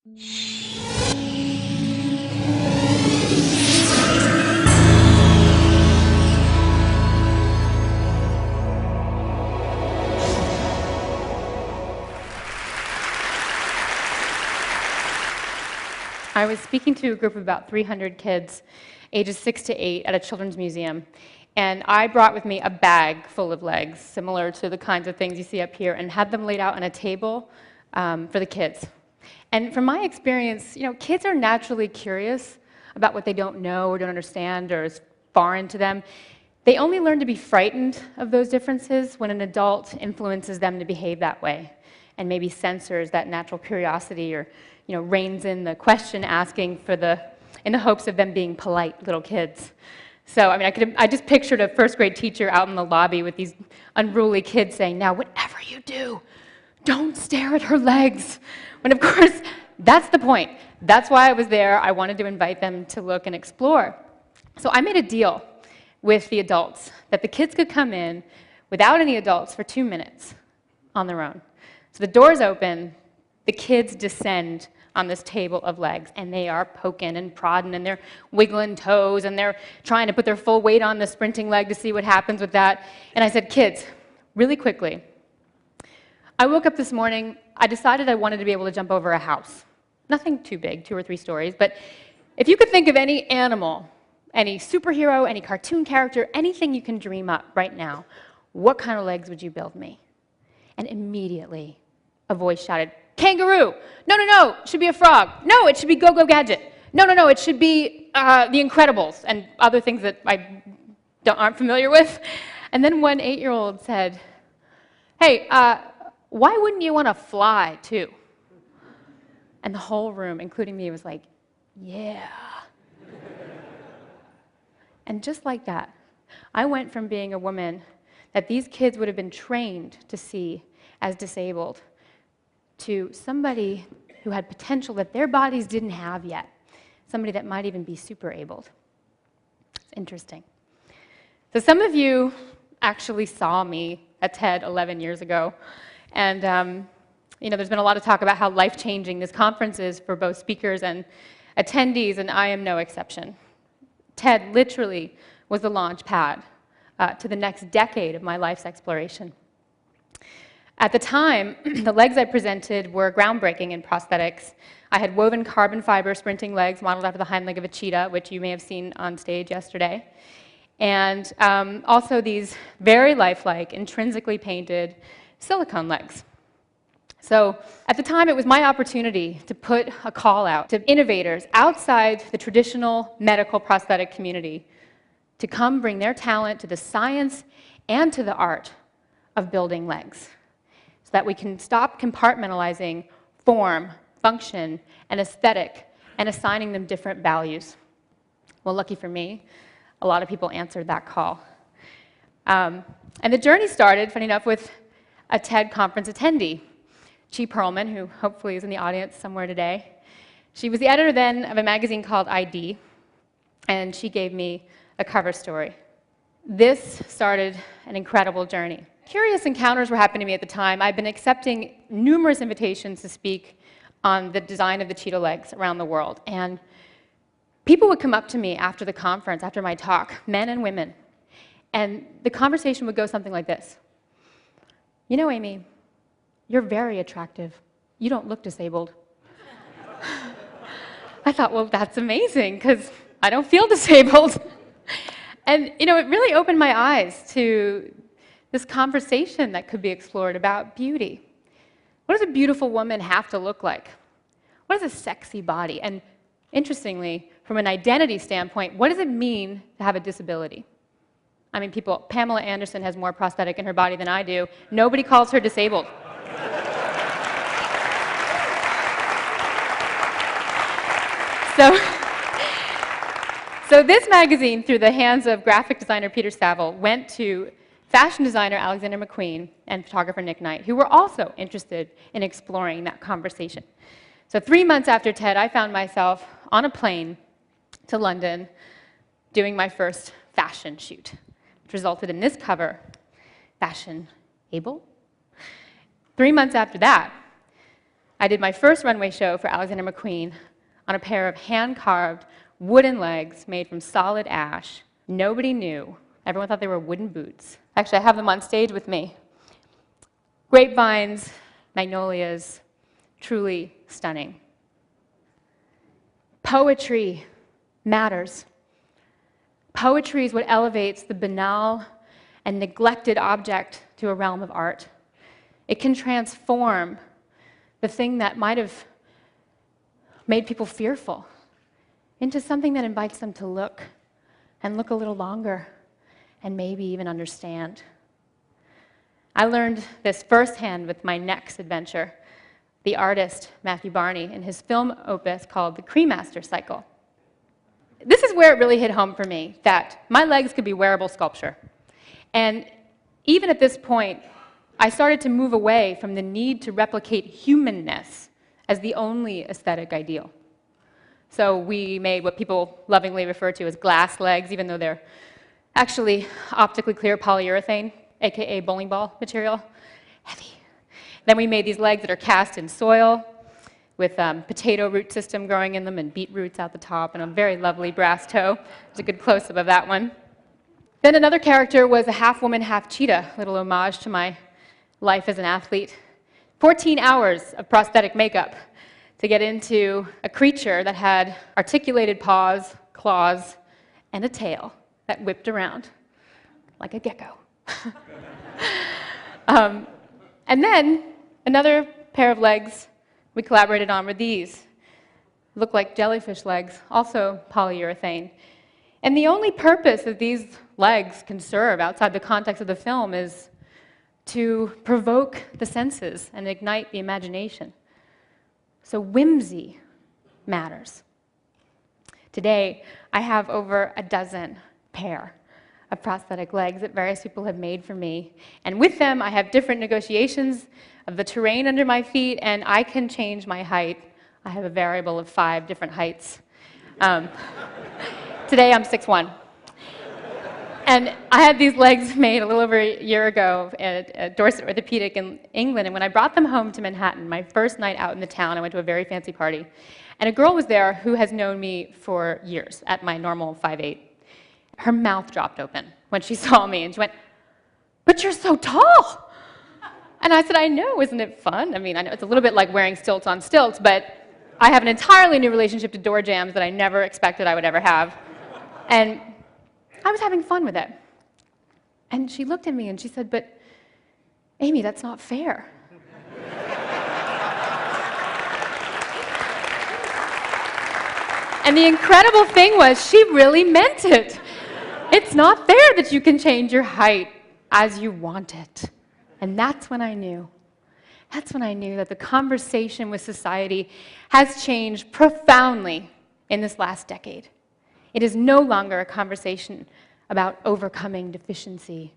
I was speaking to a group of about 300 kids, ages 6 to 8, at a children's museum. And I brought with me a bag full of legs, similar to the kinds of things you see up here, and had them laid out on a table for the kids. And from my experience, kids are naturally curious about what they don't know or don't understand or is foreign to them. They only learn to be frightened of those differences when an adult influences them to behave that way and maybe censors that natural curiosity or reins in the question asking in the hopes of them being polite little kids. So, I just pictured a first grade teacher out in the lobby with these unruly kids saying, "Now, whatever you do, don't stare at her legs." When, of course, that's the point. That's why I was there. I wanted to invite them to look and explore. So I made a deal with the adults that the kids could come in without any adults for 2 minutes on their own. So the doors open, the kids descend on this table of legs, and they are poking and prodding, and they're wiggling toes, and they're trying to put their full weight on the sprinting leg to see what happens with that. And I said, "Kids, really quickly, I woke up this morning, I decided I wanted to be able to jump over a house. Nothing too big, 2 or 3 stories, but if you could think of any animal, any superhero, any cartoon character, anything you can dream up right now, what kind of legs would you build me?" And immediately, a voice shouted, "Kangaroo! No, no, no, it should be a frog. No, it should be Go-Go Gadget. No, no, no, it should be The Incredibles," and other things that I aren't familiar with. And then one 8-year-old said, "Hey, why wouldn't you want to fly, too?" And the whole room, including me, was like, "Yeah." And just like that, I went from being a woman that these kids would have been trained to see as disabled to somebody who had potential that their bodies didn't have yet, somebody that might even be super abled. It's interesting. So some of you actually saw me at TED 11 years ago, and there's been a lot of talk about how life-changing this conference is for both speakers and attendees, and I am no exception. TED literally was the launch pad to the next decade of my life's exploration. At the time, the legs I presented were groundbreaking in prosthetics. I had woven carbon fiber sprinting legs modeled after the hind leg of a cheetah, which you may have seen on stage yesterday. And also these very lifelike, intrinsically painted silicone legs. So at the time, it was my opportunity to put a call out to innovators outside the traditional medical prosthetic community to come bring their talent to the science and to the art of building legs, so that we can stop compartmentalizing form, function, and aesthetic and assigning them different values. Well, lucky for me, a lot of people answered that call. And the journey started, funny enough, with a TED conference attendee, Chi Perlman, who hopefully is in the audience somewhere today. She was the editor then of a magazine called ID, and she gave me a cover story. This started an incredible journey. Curious encounters were happening to me at the time. I'd been accepting numerous invitations to speak on the design of the cheetah legs around the world, and people would come up to me after the conference, after my talk, men and women, and the conversation would go something like this. "You know, Aimee, you're very attractive. You don't look disabled." I thought, well, that's amazing, because I don't feel disabled. And, it really opened my eyes to this conversation that could be explored about beauty. What does a beautiful woman have to look like? What is a sexy body? And interestingly, from an identity standpoint, what does it mean to have a disability? Pamela Anderson has more prosthetic in her body than I do. Nobody calls her disabled. So this magazine, through the hands of graphic designer Peter Saville, went to fashion designer Alexander McQueen and photographer Nick Knight, who were also interested in exploring that conversation. So 3 months after TED, I found myself on a plane to London doing my first fashion shoot, which resulted in this cover, Fashion Able. 3 months after that, I did my first runway show for Alexander McQueen on a pair of hand-carved wooden legs made from solid ash. Nobody knew. Everyone thought they were wooden boots. Actually, I have them on stage with me. Grapevines, magnolias, truly stunning. Poetry matters. Poetry is what elevates the banal and neglected object to a realm of art. It can transform the thing that might have made people fearful into something that invites them to look, and look a little longer, and maybe even understand. I learned this firsthand with my next adventure, the artist Matthew Barney, in his film opus called The Cremaster Cycle. This is where it really hit home for me, that my legs could be wearable sculpture. And even at this point, I started to move away from the need to replicate humanness as the only aesthetic ideal. So we made what people lovingly refer to as glass legs, even though they're actually optically clear polyurethane, aka bowling ball material. Heavy. Then we made these legs that are cast in soil with potato root system growing in them and beet roots out the top and a very lovely brass toe. There's a good close-up of that one. Then another character was a half woman, half cheetah, little homage to my life as an athlete. 14 hours of prosthetic makeup to get into a creature that had articulated paws, claws, and a tail that whipped around like a gecko. And then another pair of legs we collaborated on were these. Look like jellyfish legs, also polyurethane. And the only purpose that these legs can serve outside the context of the film is to provoke the senses and ignite the imagination. So whimsy matters. Today, I have over a dozen pair of prosthetic legs that various people have made for me. And with them, I have different negotiations of the terrain under my feet, and I can change my height. I have a variable of 5 different heights. Today, I'm 6'1". And I had these legs made a little over a year ago at Dorset Orthopedic in England, and when I brought them home to Manhattan, my first night out in the town, I went to a very fancy party, and a girl was there who has known me for years at my normal 5'8". Her mouth dropped open when she saw me, and she went, "But you're so tall!" And I said, "I know, isn't it fun?" I mean, I know it's a little bit like wearing stilts on stilts, but I have an entirely new relationship to door jams that I never expected I would ever have. And I was having fun with it. And she looked at me and she said, "But Aimee, that's not fair." And the incredible thing was, she really meant it. It's not fair that you can change your height as you want it. And that's when I knew. That's when I knew that the conversation with society has changed profoundly in this last decade. It is no longer a conversation about overcoming deficiency.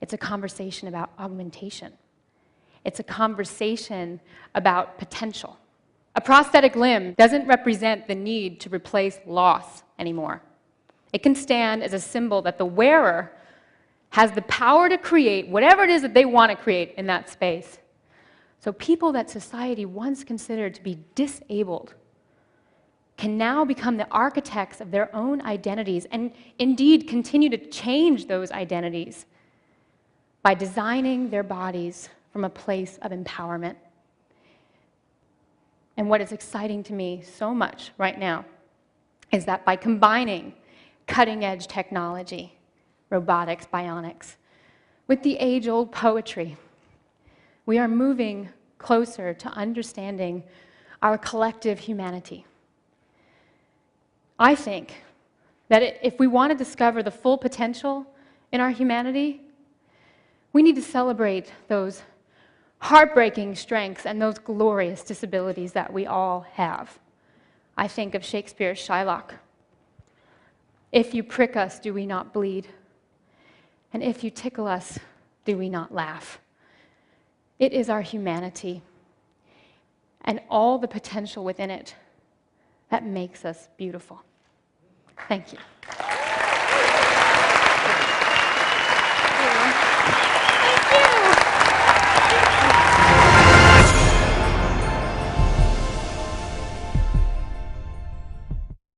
It's a conversation about augmentation. It's a conversation about potential. A prosthetic limb doesn't represent the need to replace loss anymore. It can stand as a symbol that the wearer has the power to create whatever it is that they want to create in that space. So people that society once considered to be disabled can now become the architects of their own identities and indeed continue to change those identities by designing their bodies from a place of empowerment. And what is exciting to me so much right now is that by combining cutting-edge technology, robotics, bionics, with the age-old poetry, we are moving closer to understanding our collective humanity. I think that if we want to discover the full potential in our humanity, we need to celebrate those heartbreaking strengths and those glorious disabilities that we all have. I think of Shakespeare's Shylock. "If you prick us, do we not bleed? And if you tickle us, do we not laugh?" It is our humanity and all the potential within it that makes us beautiful. Thank you.